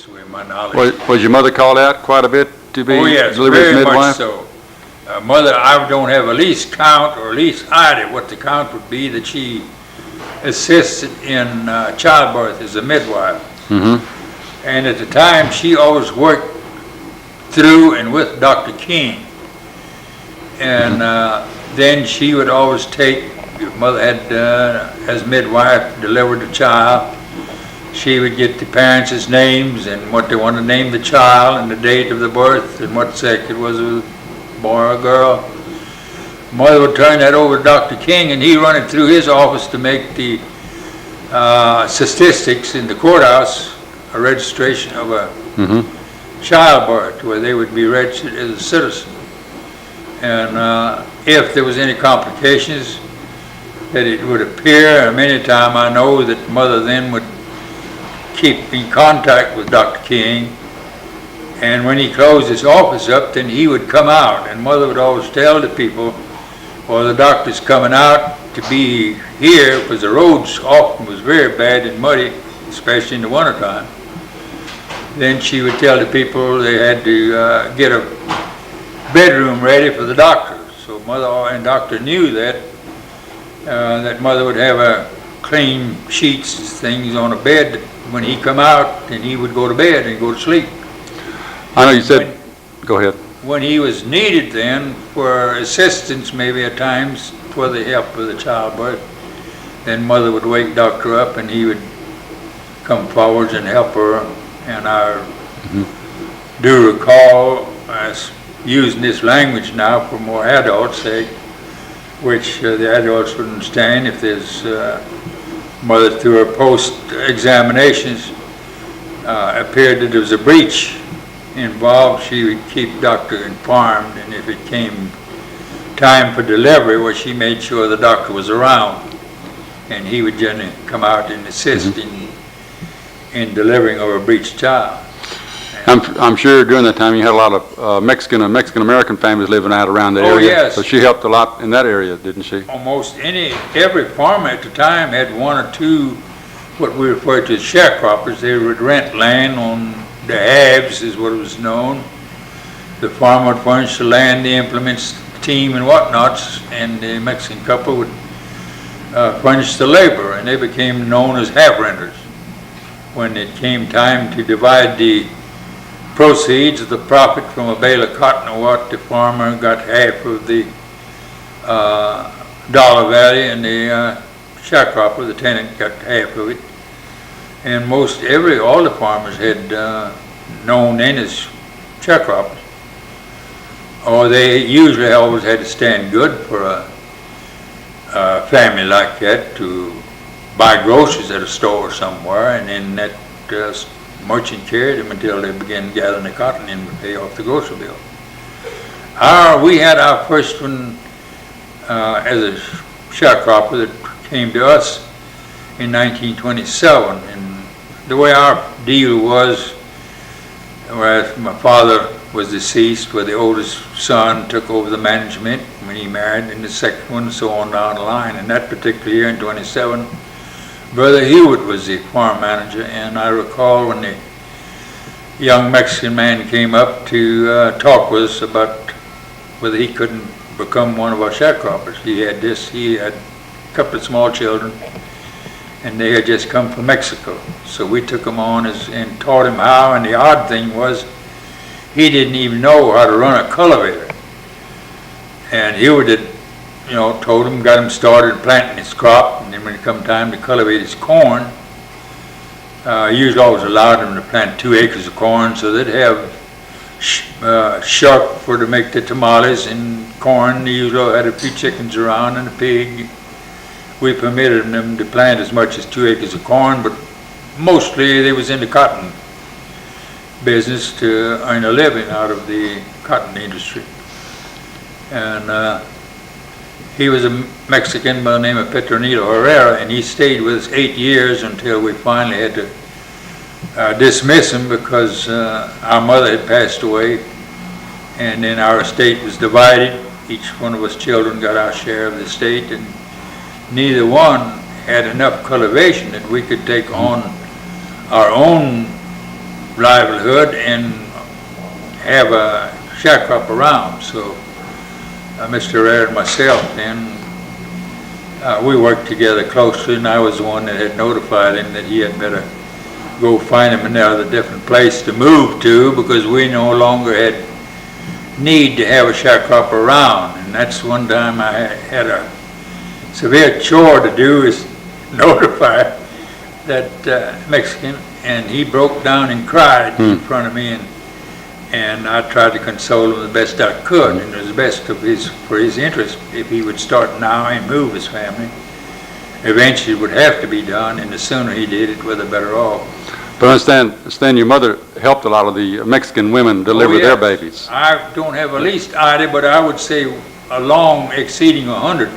That's the way my knowledge. Was your mother called out quite a bit to be Oh, yes, delivered as very much midwife? so. Mother, I don't have a least count or least idea what the count would be that she assisted in childbirth as a midwife. Mm-hmm. And at the time, she always worked through and with Dr. King. And then she would always take, if mother had, as midwife, delivered a child, she would get the parents' names and what they wanted to name the child and the date of the birth and what sex it was, a boy or a girl. Mother would turn that over to Dr. King, and he'd run it through his office to make the statistics in the courthouse, a registration of a childbirth, where they would be registered as a citizen. And if there was any complications, that it would appear, and many times I know that mother then would keep in contact with Dr. King, and when he closed his office up, then he would come out, and mother would always tell the people, well, the doctor's coming out to be here, because the roads often was very bad and muddy, especially in the wintertime. Then she would tell the people they had to get a bedroom ready for the doctor. So mother and doctor knew that, that mother would have a clean sheets, things on a bed when he come out, and he would go to bed and go to sleep. I know you said, go ahead. When he was needed then for assistance, maybe at times for the help of the childbirth, then mother would wake doctor up and he would come forwards and help her. And I do recall us using this language now for more adults' sake, which the adults would understand. If there's mother through her post-examinations appeared that there was a breach involved, she would keep doctor informed, and if it came time for delivery, well, she made sure the doctor was around, and he would generally come out and assist in delivering of a breached child. I'm sure during that time you had a lot of Mexican and Mexican-American families living out around the area. Yes. So she helped a lot in that area, didn't she? Almost every farmer at the time had one or two, what we refer to as sharecroppers. They would rent land on the halves, is what it was known. The farmer would furnish the land, the implements, team, and whatnots, and the Mexican couple would furnish the labor, and they became known as half-renters. When it came time to divide the proceeds of the profit from a bale of cotton or what, the farmer got half of the dollar value, and the sharecropper, the tenant, got half of it. And all the farmers had known then as sharecroppers. Or they usually always had to stand good for a family like that to buy groceries at a store somewhere, and then that merchant carried them until they began gathering the cotton and would pay off the grocery bill. We had our first one as a sharecropper that came to us in 1927, and the way our deal was, whereas my father was deceased, where the oldest son took over the management when he married, and the second one, so on down the line. And that particular year in 27, Brother Hewitt was the farm manager, and I recall when the young Mexican man came up to talk with us about whether he couldn't become one of our sharecroppers. He had a couple of small children, and they had just come from Mexico. So we took him on and taught him how, and the odd thing was he didn't even know how to run a cultivator. And Hewitt had, told him, got him started planting his crop, and then when it come time to cultivate his corn, usually always allowed him to plant 2 acres of corn, so they'd have shuck to make the tamales and corn. They usually had a few chickens around and a pig. We permitted them to plant as much as 2 acres of corn, but mostly they was in the cotton business to earn a living out of the cotton industry. And he was a Mexican by the name of Petronilo Herrera, and he stayed with us 8 years until we finally had to dismiss him because our mother had passed away, and then our estate was divided. Each one of us children got our share of the estate, and neither one had enough cultivation that we could take on our own livelihood and have a sharecrop around. So Mr. Rare and myself then, we worked together closely, and I was the one that had notified him that he had better go find him another different place to move to, because we no longer had need to have a sharecropper around. And that's one time I had a severe chore to do, is notify that Mexican, and he broke down and cried in front of me, and I tried to console him the best I could, and it was best for his interest if he would start now and move his family. Eventually it would have to be done, and the sooner he did it, the better off. But I understand your mother helped a lot of the Mexican women deliver their babies. I don't have a least idea, but I would say a long exceeding 100,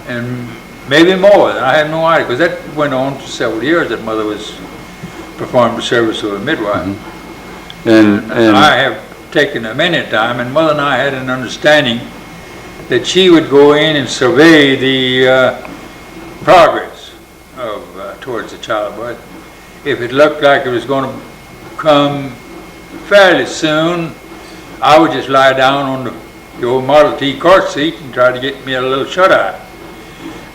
and maybe more. I have no idea, because that went on for several years that mother was performing the service of a midwife. And I have taken a many time, and mother and I had an understanding that she would go in and survey the progress of towards the childbirth. If it looked like it was going to come fairly soon, I would just lie down on the old Model T car seat and try to get me a little shut-eye.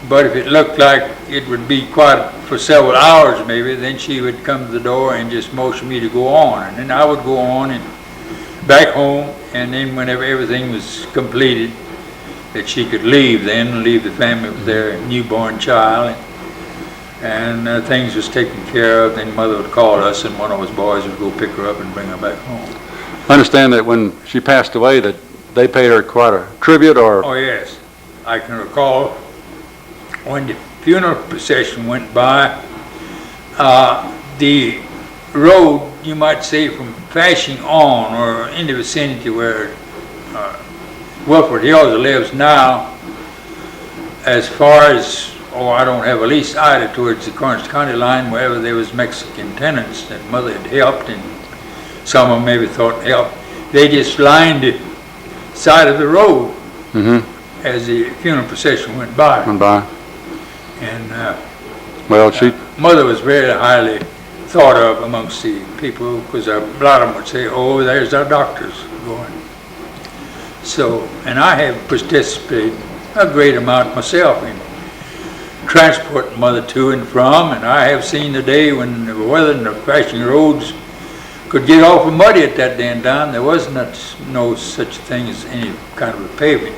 But if it looked like it would be quite for several hours maybe, then she would come to the door and just motion me to go on. And then I would go on and back home, and then whenever everything was completed, that she could leave the family with their newborn child. And things was taken care of, then mother would call us, and one of us boys would go pick her up and bring her back home. I understand that when she passed away that they paid her quite a tribute, or? Oh yes, I can recall when the funeral procession went by, the road, you might say, from Fashing on, or in the vicinity where Wilford Hills lives now, as far as, I don't have a least idea, towards the Karnes County line, wherever there was Mexican tenants that mother had helped, and some of them maybe thought helped, they just lined the side of the road as the funeral procession went by. And mother was very highly thought of amongst the people, because a lot of them would say, "Oh, there's our doctors going." So, and I have participated a great amount myself in transporting mother to and from, and I have seen the day when the weather and the Fashing roads could get awful muddy at that damn time. There was no such thing as any kind of a pavement.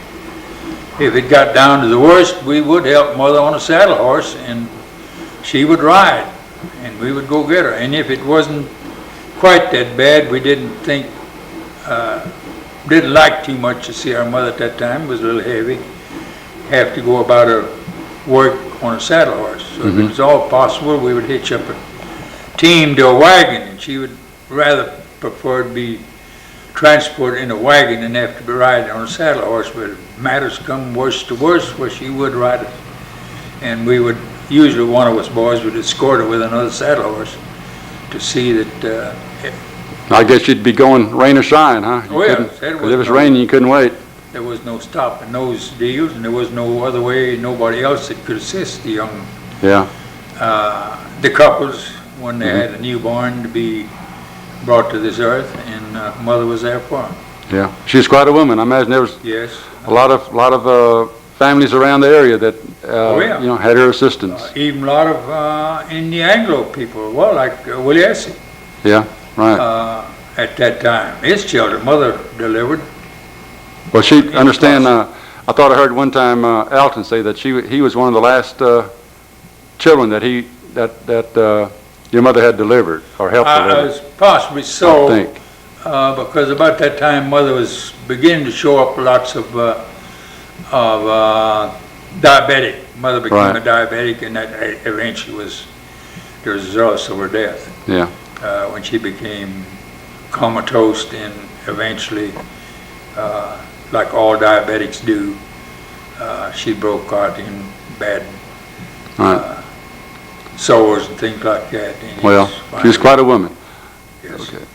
If it got down to the worst, we would help mother on a saddle horse, and she would ride, and we would go get her. And if it wasn't quite that bad, we didn't like too much to see our mother at that time. It was a little heavy. Have to go about her work on a saddle horse. So if it was all possible, we would hitch up a team to a wagon, and she would rather prefer to be transported in a wagon than have to be riding on a saddle horse. But if matters come worse to worse, well, she would ride it, and we would, usually one of us boys would escort her with another saddle horse to see that I guess you'd be going rain or shine, huh? If it was raining, you couldn't wait. There was no stopping those deals, and there was no other way, nobody else that could assist the young, the couples when they had a newborn to be brought to this earth, and mother was there for them. Yeah, she was quite a woman. I imagine there was a lot of families around the area that had her assistance. Even a lot of in the Anglo people, well, like Willie Essie. Yeah, right. At that time, his children, mother delivered. Well, she understand. I thought I heard one time Alton say that he was one of the last children that your mother had delivered or helped deliver. Was possibly so. I think. Because about that time, mother was beginning to show up lots of diabetic. Mother became a diabetic, and that eventually was the result of her death. Yeah. When she became comatose, and eventually, like all diabetics do, she broke out in bad sores and things like that. Well, she was quite a woman. Yes. Okay.